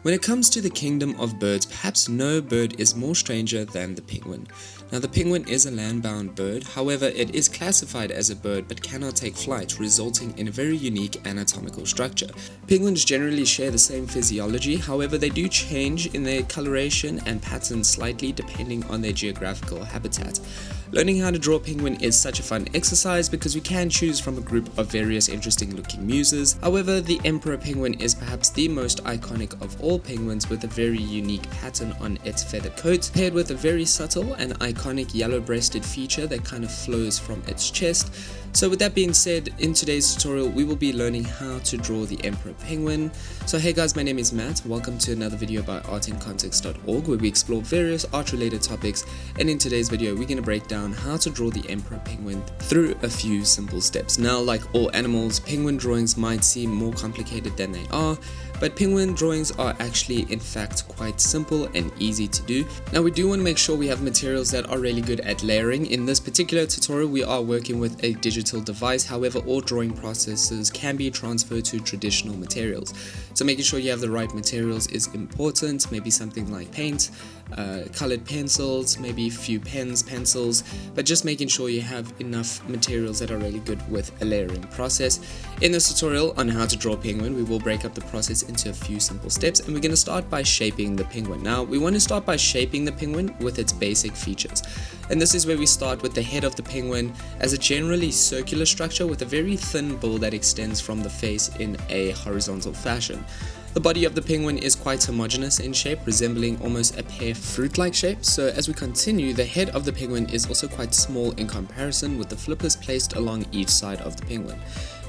When it comes to the kingdom of birds, perhaps no bird is more stranger than the penguin. Now, the penguin is a land-bound bird, however, it is classified as a bird but cannot take flight, resulting in a very unique anatomical structure. Penguins generally share the same physiology, however, they do change in their coloration and pattern slightly depending on their geographical habitat. Learning how to draw a penguin is such a fun exercise because we can choose from a group of various interesting looking muses. However, the emperor penguin is perhaps the most iconic of all penguins, with a very unique pattern on its feather coat, paired with a very subtle and iconic yellow-breasted feature that kind of flows from its chest. So with that being said, in today's tutorial we will be learning how to draw the emperor penguin. So hey guys, my name is Matt, welcome to another video by artincontext.org, where we explore various art related topics, and in today's video we're going to break down how to draw the emperor penguin through a few simple steps. Now, like all animals, penguin drawings might seem more complicated than they are, but penguin drawings are actually in fact quite simple and easy to do. Now, we do want to make sure we have materials that are really good at layering. In this particular tutorial we are working with a digital device, however all drawing processes can be transferred to traditional materials. So making sure you have the right materials is important, maybe something like paint, colored pencils, maybe a few pens, pencils, but just making sure you have enough materials that are really good with a layering process. In this tutorial on how to draw a penguin, we will break up the process into a few simple steps, and we're going to start by shaping the penguin. Now, we want to start by shaping the penguin with its basic features, and this is where we start with the head of the penguin as a generally circular structure with a very thin bill that extends from the face in a horizontal fashion. The body of the penguin is quite homogeneous in shape, resembling almost a pear fruit-like shape. So as we continue, the head of the penguin is also quite small in comparison, with the flippers placed along each side of the penguin.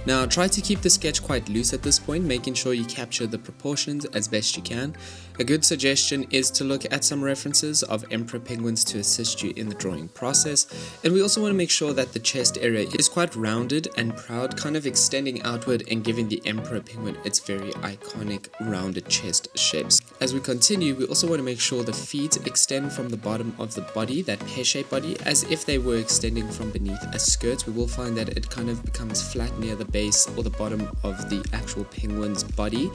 Now, try to keep the sketch quite loose at this point, making sure you capture the proportions as best you can. A good suggestion is to look at some references of emperor penguins to assist you in the drawing process. And we also want to make sure that the chest area is quite rounded and proud, kind of extending outward and giving the emperor penguin its very iconic rounded chest shapes. As we continue, we also want to make sure the feet extend from the bottom of the body, that pear-shaped body, as if they were extending from beneath a skirt. We will find that it kind of becomes flat near the base or the bottom of the actual penguin's body,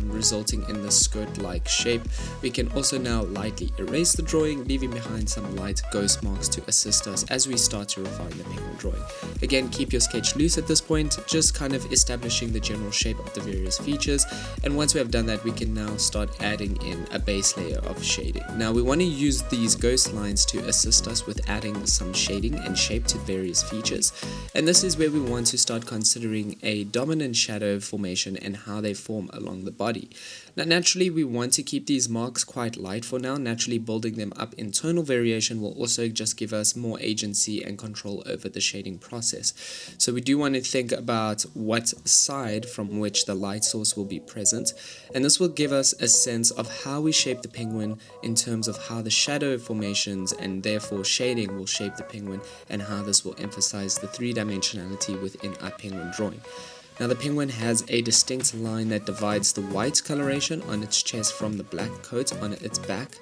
resulting in the skirt-like shape. We can also now lightly erase the drawing, leaving behind some light ghost marks to assist us as we start to refine the penguin drawing. Again, keep your sketch loose at this point, just kind of establishing the general shape of the various features, and once we have done that, we can now start adding in a base layer of shading. Now, we want to use these ghost lines to assist us with adding some shading and shape to various features, and this is where we want to start considering a dominant shadow formation and how they form along the body. Now, naturally, we want to keep these marks quite light for now. Naturally, building them up in tonal variation will also just give us more agency and control over the shading process. So we do want to think about what side from which the light source will be present, and this will give us a sense of how we shape the penguin in terms of how the shadow formations and therefore shading will shape the penguin, and how this will emphasize the three-dimensionality within our penguin drawing. Now, the penguin has a distinct line that divides the white coloration on its chest from the black coat on its back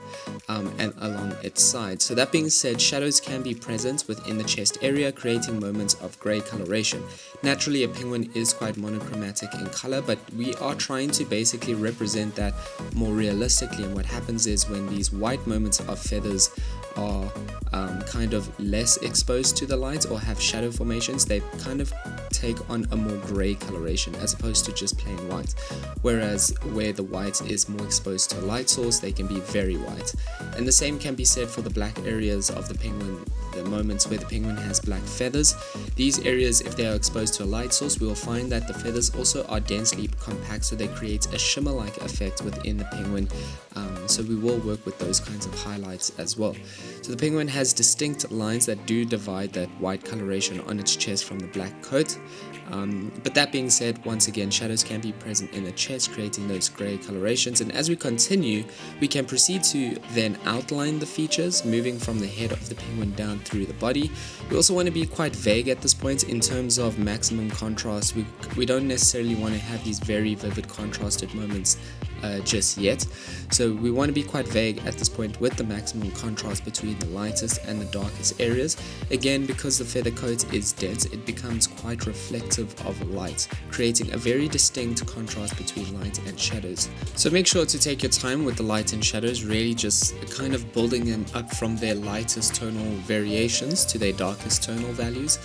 and along its side. So that being said, shadows can be present within the chest area, creating moments of grey coloration. Naturally, a penguin is quite monochromatic in color, but we are trying to basically represent that more realistically, and what happens is when these white moments of feathers are kind of less exposed to the light or have shadow formations, they kind of take on a more grey coloration as opposed to just plain white, whereas where the white is more exposed to a light source, they can be very white. And the same can be said for the black areas of the penguin, the moments where the penguin has black feathers. These areas, if they are exposed to a light source, we will find that the feathers also are densely compact, so they create a shimmer-like effect within the penguin. So we will work with those kinds of highlights as well. So the penguin has distinct lines that do divide that white coloration on its chest from the black coat. But that being said, once again, shadows can be present in the chest, creating those grey colorations. And as we continue, we can proceed to then outline the features, moving from the head of the penguin down through the body. We also want to be quite vague at this point in terms of maximum contrast. We don't necessarily want to have these very vivid contrasted moments just yet. So we want to be quite vague at this point with the maximum contrast between the lightest and the darkest areas. Again, because the feather coat is dense, it becomes quite reflective of light, creating a very distinct contrast between light and shadows. So make sure to take your time with the light and shadows, really just kind of building them up from their lightest tonal variations to their darkest tonal values.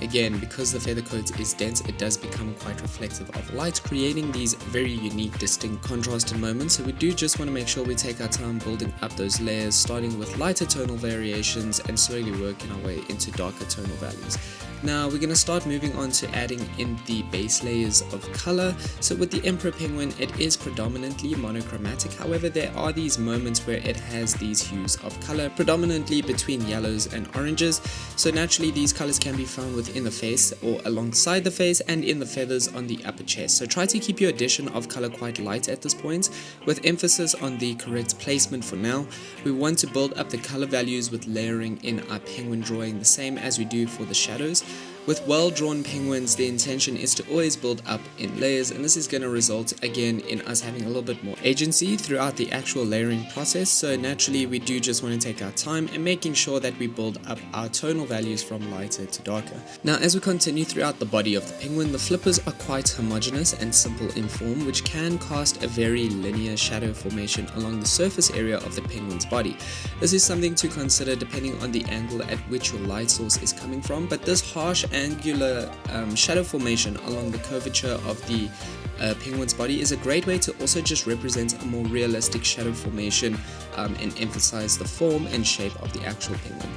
Again, because the feather coat is dense, it does become quite reflective of light, creating these very unique, distinct contrasted moments. So we do just want to make sure we take our time building up those layers, starting with lighter tonal variations and slowly working our way into darker tonal values. Now we're going to start moving on to adding in the base layers of color. So with the Emperor Penguin, it is predominantly monochromatic. However, there are these moments where it has these hues of color, predominantly between yellows and oranges. So naturally, these colors can be found within the face or alongside the face and in the feathers on the upper chest. So try to keep your addition of color quite light at this point, with emphasis on the correct placement for now. We want to build up the color values with layering in our penguin drawing, the same as we do for the shadows. With well-drawn penguins, the intention is to always build up in layers, and this is going to result again in us having a little bit more agency throughout the actual layering process. So naturally, we do just want to take our time and making sure that we build up our tonal values from lighter to darker. Now, as we continue throughout the body of the penguin, the flippers are quite homogeneous and simple in form, which can cast a very linear shadow formation along the surface area of the penguin's body. This is something to consider depending on the angle at which your light source is coming from, but this harsh angular shadow formation along the curvature of the penguin's body is a great way to also just represent a more realistic shadow formation and emphasize the form and shape of the actual penguin.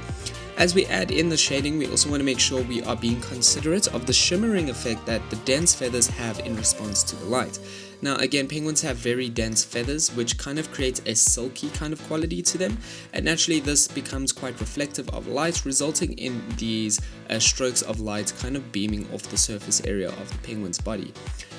As we add in the shading, we also want to make sure we are being considerate of the shimmering effect that the dense feathers have in response to the light. Now again, penguins have very dense feathers, which kind of creates a silky kind of quality to them, and naturally this becomes quite reflective of light, resulting in these strokes of light kind of beaming off the surface area of the penguin's body.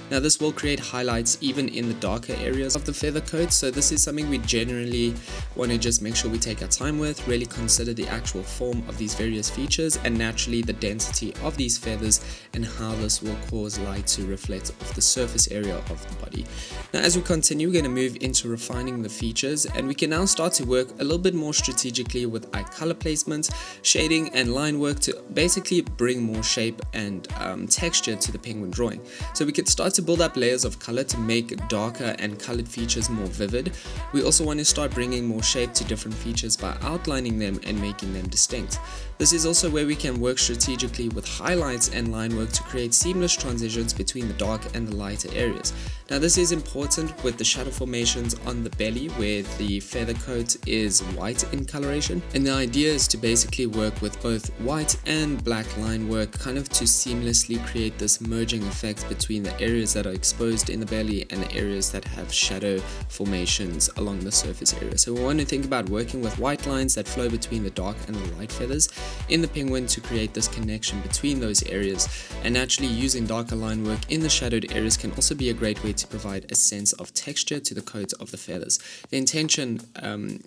Now this will create highlights even in the darker areas of the feather coat, so this is something we generally want to just make sure we take our time with, really consider the actual form of these various features and naturally the density of these feathers and how this will cause light to reflect off the surface area of the body. Now as we continue, we're going to move into refining the features, and we can now start to work a little bit more strategically with eye color placement, shading and line work to basically bring more shape and texture to the penguin drawing. So we could start to build up layers of color to make darker and colored features more vivid. We also want to start bringing more shape to different features by outlining them and making them distinct. This is also where we can work strategically with highlights and line work to create seamless transitions between the dark and the lighter areas. Now this is important with the shadow formations on the belly where the feather coat is white in coloration, and the idea is to basically work with both white and black line work kind of to seamlessly create this merging effect between the areas that are exposed in the belly and the areas that have shadow formations along the surface area. So we want to think about working with white lines that flow between the dark and the light feathers in the penguin to create this connection between those areas, and naturally using darker line work in the shadowed areas can also be a great way to provide a sense of texture to the coat of the feathers. The intention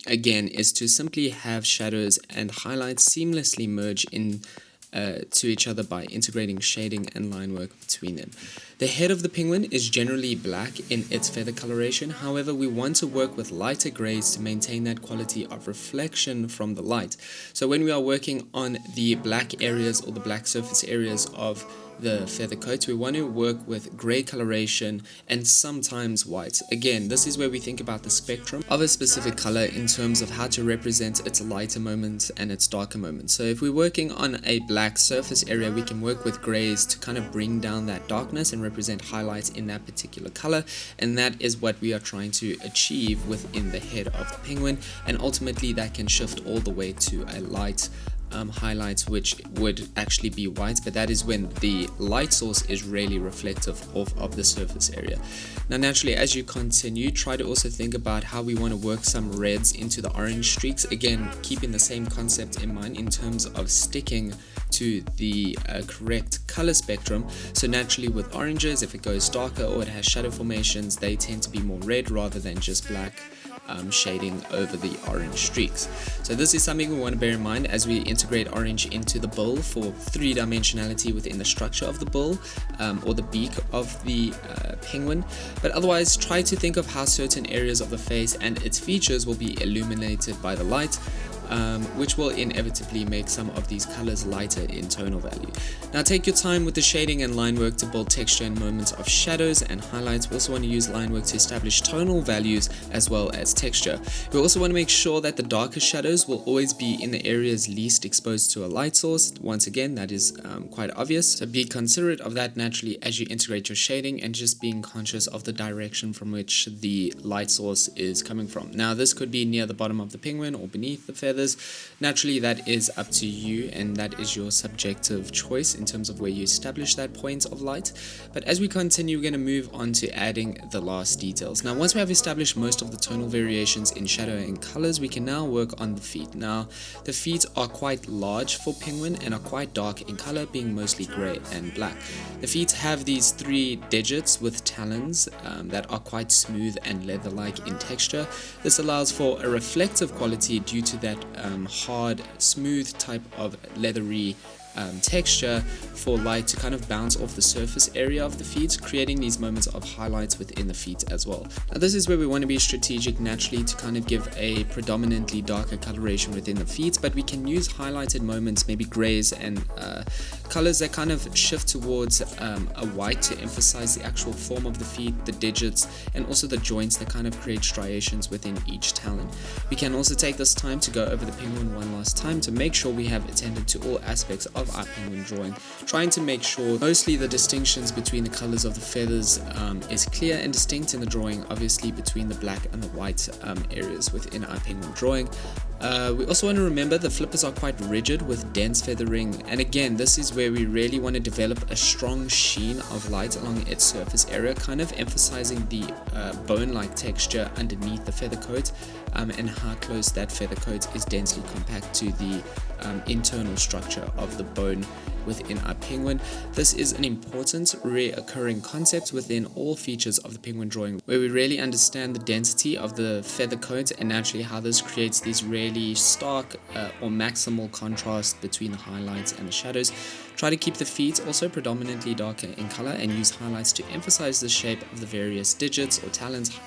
again is to simply have shadows and highlights seamlessly merge in to each other by integrating shading and line work between them. The head of the penguin is generally black in its feather coloration, however we want to work with lighter grays to maintain that quality of reflection from the light. So when we are working on the black areas or the black surface areas of the feather coat, we want to work with gray coloration and sometimes white. Again, this is where we think about the spectrum of a specific color in terms of how to represent its lighter moments and its darker moments. So if we're working on a black surface area, we can work with grays to kind of bring down that darkness and represent highlights in that particular color, and that is what we are trying to achieve within the head of the penguin, and ultimately that can shift all the way to a light highlights, which would actually be white, but that is when the light source is really reflective of the surface area. Now naturally, as you continue, try to also think about how we want to work some reds into the orange streaks, again keeping the same concept in mind in terms of sticking to the correct color spectrum. So naturally with oranges, if it goes darker or it has shadow formations, they tend to be more red rather than just black shading over the orange streaks. So this is something we want to bear in mind as we integrate orange into the bill for three-dimensionality within the structure of the bill or the beak of the penguin. But otherwise, try to think of how certain areas of the face and its features will be illuminated by the light, which will inevitably make some of these colors lighter in tonal value. Now take your time with the shading and line work to build texture and moments of shadows and highlights. We also want to use line work to establish tonal values as well as texture. We also want to make sure that the darker shadows will always be in the areas least exposed to a light source. Once again, that is quite obvious, so be considerate of that naturally as you integrate your shading, and just being conscious of the direction from which the light source is coming from. Now this could be near the bottom of the penguin or beneath the feathers. Naturally, that is up to you, and that is your subjective choice in terms of where you establish that point of light. But as we continue, we're going to move on to adding the last details. Now once we have established most of the tonal variations in shadow and colors, we can now work on the feet. Now the feet are quite large for penguin and are quite dark in color, being mostly gray and black. The feet have these 3 digits with talons that are quite smooth and leather-like in texture. This allows for a reflective quality due to that hard, smooth type of leathery texture for light to kind of bounce off the surface area of the feet, creating these moments of highlights within the feet as well. Now this is where we want to be strategic naturally to kind of give a predominantly darker coloration within the feet, but we can use highlighted moments, maybe grays and colors that kind of shift towards a white to emphasize the actual form of the feet, the digits, and also the joints that kind of create striations within each talon. We can also take this time to go over the penguin one last time to make sure we have attended to all aspects of our penguin drawing, trying to make sure mostly the distinctions between the colors of the feathers is clear and distinct in the drawing, obviously between the black and the white areas within our penguin drawing. We also want to remember the flippers are quite rigid with dense feathering, and again this is where we really want to develop a strong sheen of light along its surface area, kind of emphasizing the bone-like texture underneath the feather coat and how close that feather coat is densely compact to the internal structure of the bone within our penguin. This is an important reoccurring concept within all features of the penguin drawing, where we really understand the density of the feather coat and naturally how this creates these really stark or maximal contrast between the highlights and the shadows. Try to keep the feet also predominantly darker in color and use highlights to emphasize the shape of the various digits or talons.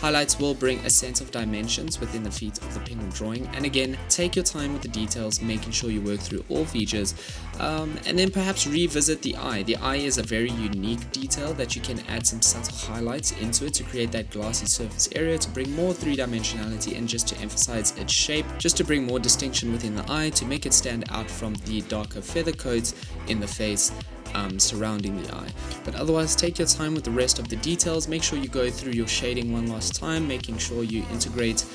Highlights will bring a sense of dimensions within the feet of the penguin drawing, and again take your time with the details, making sure you work through all features, and then perhaps revisit the eye. The eye is a very unique detail that you can add some subtle highlights into it to create that glassy surface area, to bring more three-dimensionality and just to emphasize its shape, just to bring more distinction within the eye, to make it stand out from the darker feather coats in the face surrounding the eye. But otherwise, take your time with the rest of the details. Make sure you go through your shading one last time, making sure you integrate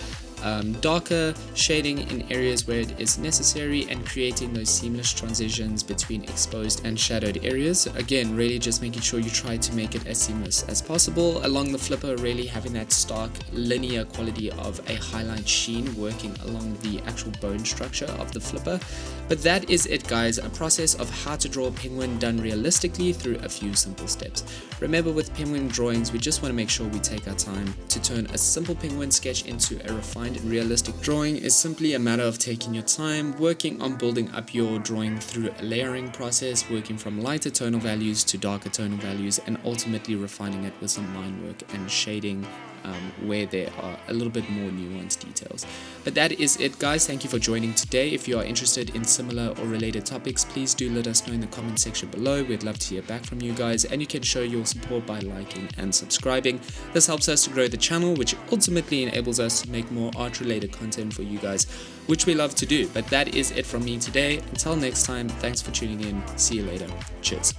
darker shading in areas where it is necessary and creating those seamless transitions between exposed and shadowed areas. Again, really just making sure you try to make it as seamless as possible. Along the flipper, really having that stark linear quality of a highlight sheen working along the actual bone structure of the flipper. But that is it, guys, a process of how to draw a penguin done realistically through a few simple steps. Remember, with penguin drawings, we just want to make sure we take our time. To turn a simple penguin sketch into a refined and realistic drawing is simply a matter of taking your time, working on building up your drawing through a layering process, working from lighter tonal values to darker tonal values, and ultimately refining it with some line work and shading where there are a little bit more nuanced details. But that is it, guys. Thank you for joining today. If you are interested in similar or related topics, please do let us know in the comment section below. We'd love to hear back from you guys, and you can show your support by liking and subscribing. This helps us to grow the channel, which ultimately enables us to make more art related content for you guys, which we love to do. But that is it from me today. Until next time, thanks for tuning in. See you later. Cheers.